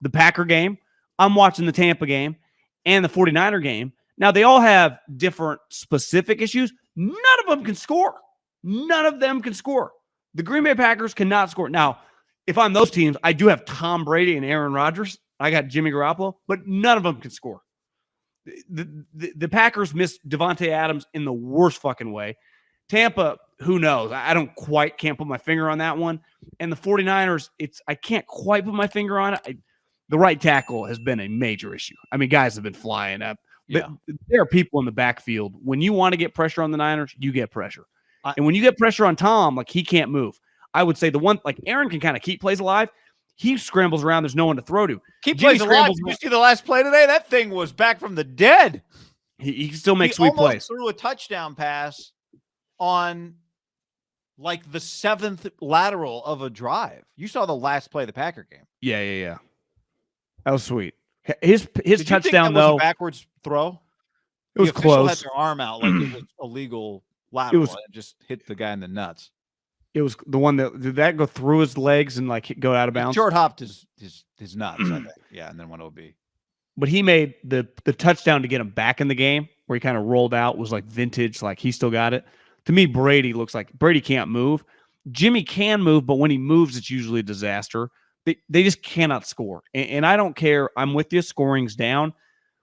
the Packer game. I'm watching the Tampa game and the 49er game. Now, they all have different specific issues. None of them can score. None of them can score. The Green Bay Packers cannot score. Now, if I'm those teams, I do have Tom Brady and Aaron Rodgers. I got Jimmy Garoppolo, but none of them can score. The Packers missed Devontae Adams in the worst fucking way. Tampa, who knows? Can't put my finger on that one. And the 49ers, I can't quite put my finger on it. The right tackle has been a major issue. I mean, guys have been flying up. But there are people in the backfield. When you want to get pressure on the Niners, you get pressure. And when you get pressure on Tom, like, he can't move. I would say the one, like, Aaron can kind of keep plays alive. He scrambles around. There's no one to throw to. Keep plays alive. Did you see the last play today? That thing was back from the dead. He still makes sweet plays. He threw a touchdown pass on, like, the 7th lateral of a drive. You saw the last play of the Packer game. Yeah. That was sweet. His Did touchdown, you think that though. was a backwards throw? It was close. Had their arm out like it was illegal lateral. It just hit the guy in the nuts. It was the one did that go through his legs and, like, go out of bounds? Short hopped his nuts, I think. Yeah, and then went OB. But he made the touchdown to get him back in the game, where he kind of rolled out, was like vintage, like he still got it. To me, Brady looks like Brady can't move. Jimmy can move, but when he moves, it's usually a disaster. They just cannot score. And I don't care. I'm with you. Scoring's down.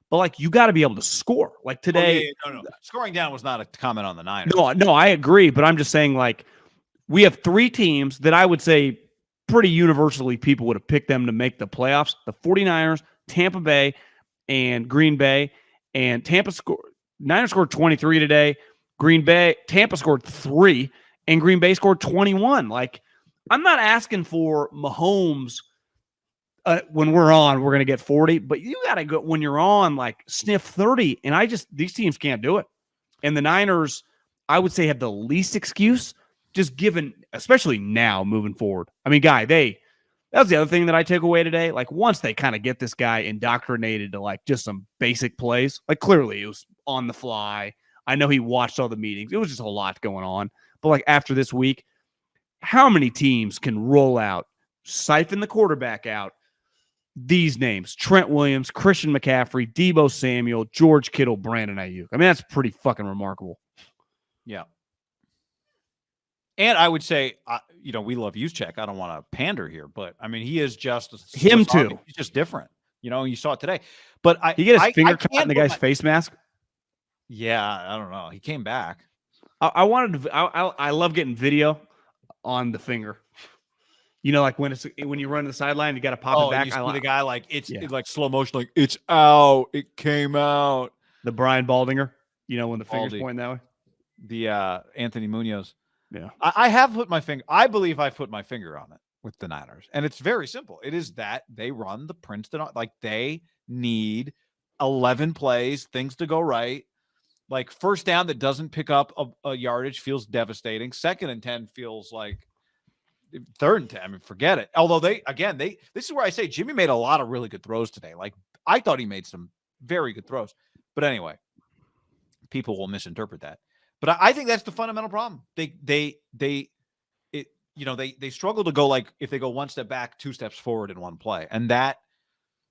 But, like, you got to be able to score. Like today. No. Scoring down was not a comment on the Niners. No, I agree. But I'm just saying, like, we have 3 teams that I would say pretty universally people would have picked them to make the playoffs. The 49ers, Tampa Bay, and Green Bay. And Niners scored 23 today. Tampa scored 3, and Green Bay scored 21. Like, I'm not asking for Mahomes when we're on, we're going to get 40, but you got to go when you're on, like, sniff 30. And these teams can't do it. And the Niners, I would say, have the least excuse, just given, especially now moving forward. I mean, that was the other thing that I took away today. Like, once they kind of get this guy indoctrinated to, like, just some basic plays, like, clearly it was on the fly. I know he watched all the meetings. It was just a lot going on. But, like, after this week, how many teams can roll out, siphon the quarterback out, these names: Trent Williams, Christian McCaffrey, Deebo Samuel, George Kittle, Brandon Ayuk? I mean, that's pretty fucking remarkable. Yeah. And I would say, we love Juszczyk. I don't want to pander here, but, I mean, he is just him too. He's just different. You saw it today. But he get his finger caught in the guy's face mask. Yeah, I don't know. He came back. I love getting video on the finger. Like when you run to the sideline, you got to pop it back. You see the guy, like, it's like slow motion, like, it's out. It came out. The Brian Baldinger, when the finger's pointing that way. The Anthony Munoz. Yeah. I have put my finger. I believe I've put my finger on it with the Niners. And it's very simple. It is that they run the Princeton, like, they need 11 plays, things to go right. Like, first down that doesn't pick up a yardage feels devastating. 2nd and 10 feels like 3rd and 10. I mean, forget it. Although this is where I say Jimmy made a lot of really good throws today. Like, I thought he made some very good throws. But anyway, people will misinterpret that. But I think that's the fundamental problem. They struggle to go, like, if they go one step back, 2 steps forward in one play. And that,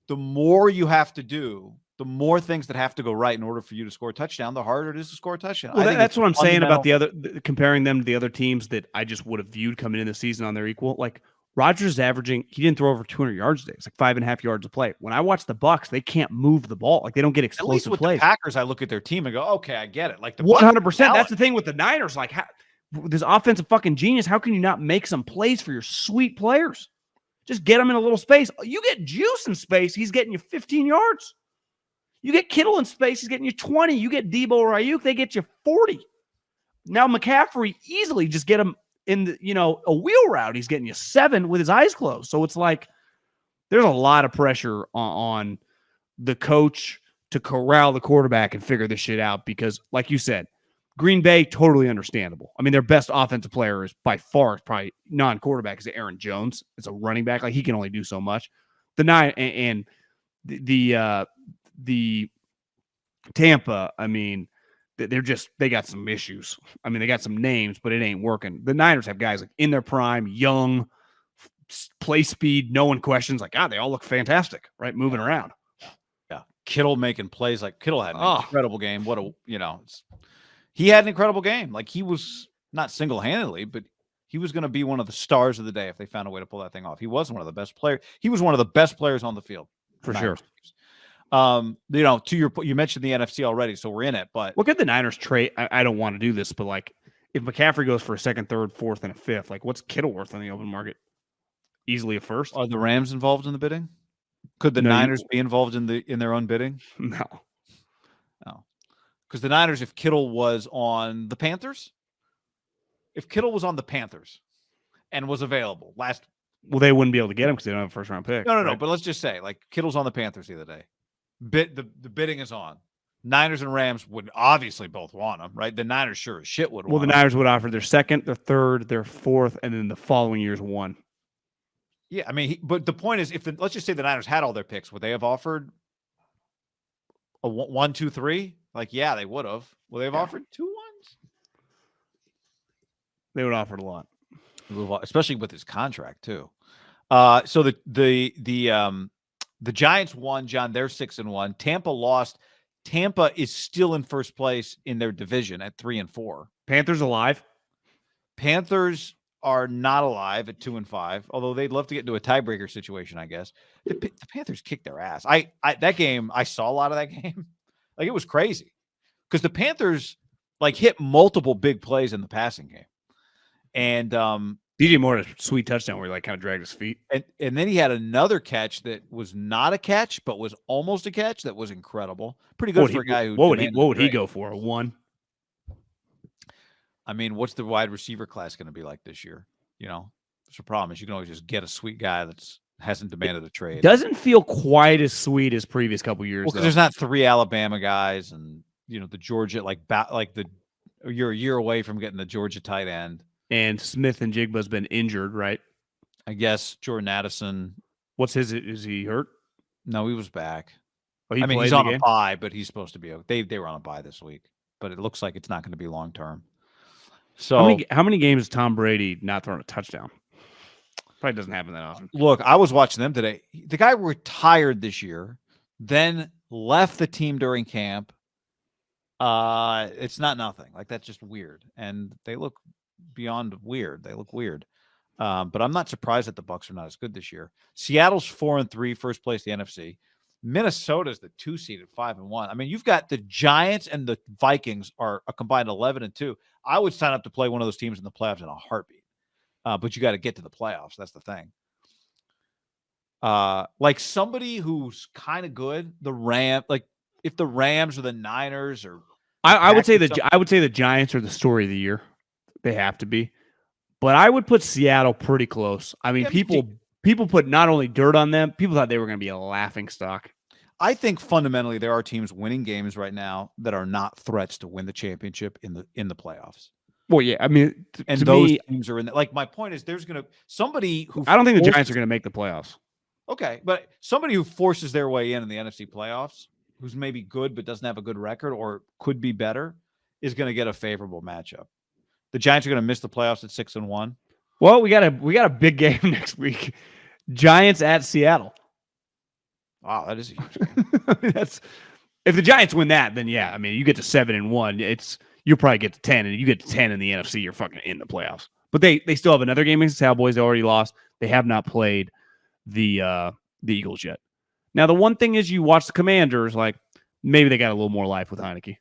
the more you have to do, the more things that have to go right in order for you to score a touchdown, the harder it is to score a touchdown. Well, that's what I'm saying about comparing them to the other teams that I just would have viewed coming into the season on their equal. Like, Rodgers is averaging, he didn't throw over 200 yards today. It's like 5.5 yards a play. When I watch the Bucs, they can't move the ball. Like, they don't get explosive At least with plays. The Packers, I look at their team and go, okay, I get it. Like, the 100%. That's the thing with the Niners. Like, this offensive fucking genius, how can you not make some plays for your sweet players? Just get them in a little space. You get Juice in space, he's getting you 15 yards. You get Kittle in space, he's getting you 20. You get Deebo or Ayuk, they get you 40. Now McCaffrey, easily just get him in the, a wheel route. He's getting you 7 with his eyes closed. So it's like there's a lot of pressure on the coach to corral the quarterback and figure this shit out because, like you said, Green Bay, totally understandable. I mean, their best offensive player is by far probably non-quarterback is Aaron Jones. It's a running back. Like, he can only do so much. The Tampa, I mean, they got some issues. I mean, they got some names, but it ain't working. The Niners have guys like in their prime, young, play speed, no one questions. Like, they all look fantastic, right? Moving around. Yeah. Kittle making plays. Like, Kittle had an Oh. incredible game. He had an incredible game. Like, he was not single-handedly, but he was going to be one of the stars of the day if they found a way to pull that thing off. He was one of the best players. He was one of the best players on the field. For sure. To your point, you mentioned the NFC already, so we're in it. But what could the Niners trade? I don't want to do this, but like, if McCaffrey goes for a second, third, fourth, and a fifth, like, what's Kittle worth on the open market? Easily a first. Are the Rams involved in the bidding? Could the Niners be involved in their own bidding? No. Because the Niners, if Kittle was on the Panthers, and was available they wouldn't be able to get him because they don't have a first round pick. No. But let's just say, like, Kittle's on the Panthers the other day. The bidding is on. Niners and Rams would obviously both want him, right? The Niners sure as shit would. Well, the Niners would offer their second, their third, their fourth, and then the following year's one. Yeah, I mean, but the point is, let's just say the Niners had all their picks, would they have offered a 1, 2, 3? Like, yeah, they would have. Would they have offered 2 ones? They would offer a lot, especially with his contract too. So the Giants won, John. They're 6-1. Tampa lost. Tampa is still in first place in their division at 3-4. Panthers alive. Panthers are not alive at 2-5, although they'd love to get into a tiebreaker situation, I guess. The Panthers kicked their ass. That game, I saw a lot of that game. Like, it was crazy because the Panthers like hit multiple big plays in the passing game. And DJ Moore had a sweet touchdown where he like kind of dragged his feet. And then he had another catch that was not a catch, but was almost a catch. That was incredible. Pretty good for a guy who. What would he go for? A 1? I mean, what's the wide receiver class going to be like this year? That's the problem is you can always just get a sweet guy that's hasn't demanded a trade. Doesn't feel quite as sweet as previous couple years. Well, because there's not 3 Alabama guys, and the Georgia you're a year away from getting the Georgia tight end. And Smith and Jigba's been injured, right? I guess Jordan Addison. What's his? Is he hurt? No, he was back. Oh, he's on a bye, but he's supposed to be. They were on a bye this week, but it looks like it's not going to be long term. So how many games has Tom Brady not thrown a touchdown? Probably doesn't happen that often. Look, I was watching them today. The guy retired this year, then left the team during camp. It's not nothing. Like, that's just weird, and they look beyond weird. They look weird. But I'm not surprised that the Bucs are not as good this year. Seattle's 4-3, first place the NFC. Minnesota's the 2 seed at 5-1. I mean, you've got the Giants and the Vikings are a combined 11-2. I would sign up to play one of those teams in the playoffs in a heartbeat. But you got to get to the playoffs. That's the thing. Like somebody who's kind of good, if the Rams or the Niners or I would say the Giants are the story of the year. They have to be. But I would put Seattle pretty close. I mean, people put not only dirt on them, people thought they were going to be a laughing stock. I think fundamentally there are teams winning games right now that are not threats to win the championship in the playoffs. Well, yeah, I mean, and those teams are in the, like, my point is there's going to somebody who I don't think the Giants are going to make the playoffs. Okay, but somebody who forces their way in the NFC playoffs, who's maybe good but doesn't have a good record or could be better, is going to get a favorable matchup. The Giants are going to miss the playoffs at 6-1. Well, we got a big game next week. Giants at Seattle. Wow, that is a huge game. That's if the Giants win that, then yeah, I mean, you get to 7-1. You probably get to 10, and you get to 10 in the NFC, you're fucking in the playoffs. But they still have another game against the Cowboys. They already lost. They have not played the Eagles yet. Now, the one thing is you watch the Commanders, like maybe they got a little more life with Heineke.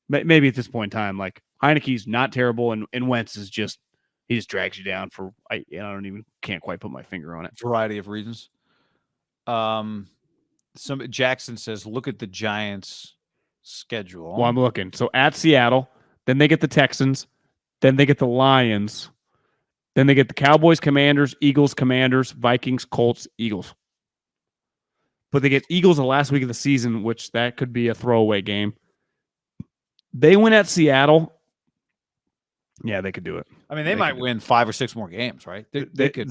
Maybe at this point in time, like Heineke's not terrible, and Wentz is just he just drags you down for can't quite put my finger on it. Variety of reasons. Jackson says, look at the Giants' schedule. Well, I'm looking. So at Seattle, then they get the Texans, then they get the Lions, then they get the Cowboys, Commanders, Eagles, Commanders, Vikings, Colts, Eagles. But they get Eagles the last week of the season, which that could be a throwaway game. They win at Seattle. Yeah, they could do it. I mean, they might win 5 or 6 more games, right? They could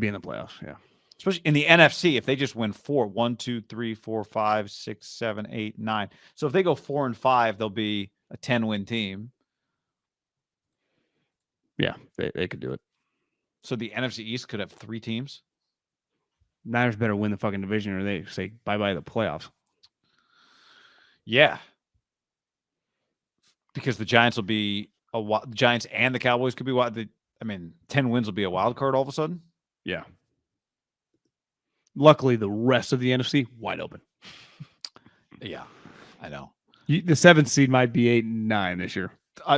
be in the playoffs, yeah. Especially in the NFC, if they just win 4, 1, 2, 3, 4, 5, 6, 7, 8, 9. So if they go 4-5, they'll be a 10-win team. Yeah, they could do it. So the NFC East could have 3 teams. Niners better win the fucking division, or they say bye-bye to the playoffs. Yeah. Because the Giants will be the Giants and the Cowboys could be 10 wins will be a wild card all of a sudden. Yeah. Luckily, the rest of the NFC wide open. Yeah, I know. The 7th seed might be 8 and 9 this year.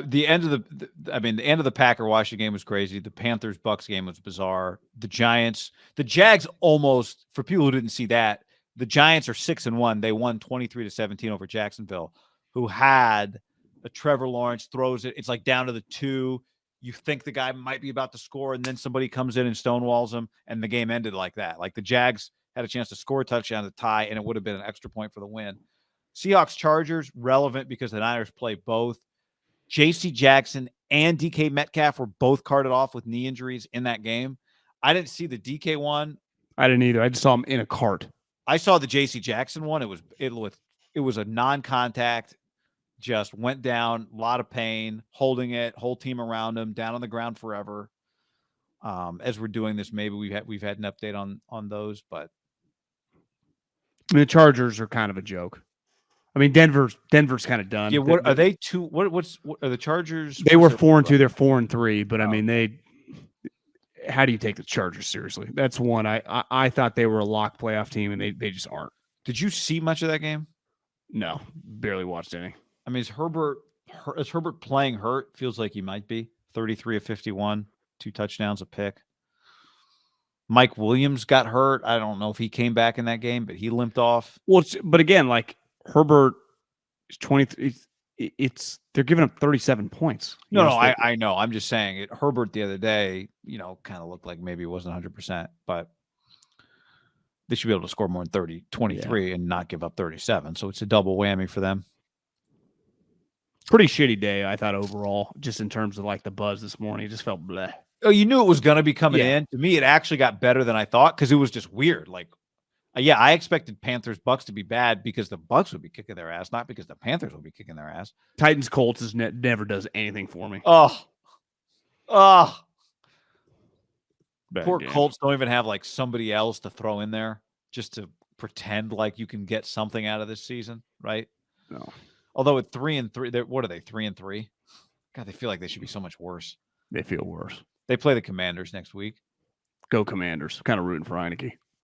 The end of the end of the Packer-Washington game was crazy. The Panthers-Bucks game was bizarre. The Jags almost, for people who didn't see that, the Giants are 6-1. They won 23-17 over Jacksonville, who had a Trevor Lawrence throws it. It's like down to the 2. You think the guy might be about to score, and then somebody comes in and stonewalls him, and the game ended like that. Like the Jags had a chance to score a touchdown to tie, and it would have been an extra point for the win. Seahawks-Chargers, relevant because the Niners play both. J.C. Jackson and DK Metcalf were both carted off with knee injuries in that game. I didn't see the DK one. I didn't either. I just saw him in a cart. I saw the J.C. Jackson one. It was a non-contact, just went down, a lot of pain, holding it, whole team around him, down on the ground forever. As we're doing this, maybe we've had an update on those, but the Chargers are kind of a joke. I mean, Denver's kind of done. Yeah, what are they? What are the Chargers? They were 4-2. They're 4-3. But I mean, how do you take the Chargers seriously? That's one. I thought they were a lock playoff team, and they just aren't. Did you see much of that game? No, barely watched any. I mean, is Herbert playing hurt? Feels like he might be. 33 of 51, 2 touchdowns, a pick. Mike Williams got hurt. I don't know if he came back in that game, but he limped off. Well, but again, like Herbert is 23. They're giving up 37 points. No, I know. I'm just saying it. Herbert the other day, kind of looked like maybe it wasn't 100%, but they should be able to score more than 23 and not give up 37. So it's a double whammy for them. Pretty shitty day, I thought, overall, just in terms of like the buzz this morning. It just felt bleh. Oh, you knew it was going to be coming in. To me, it actually got better than I thought because it was just weird. Like, I expected Panthers-Bucks to be bad because the Bucks would be kicking their ass, not because the Panthers would be kicking their ass. Titans-Colts never does anything for me. Oh. Bad Poor game. Colts don't even have like somebody else to throw in there just to pretend like you can get something out of this season, right? No. Although at 3-3, what are they? 3-3? God, they feel like they should be so much worse. They feel worse. They play the Commanders next week. Go Commanders. Kind of rooting for Heineke.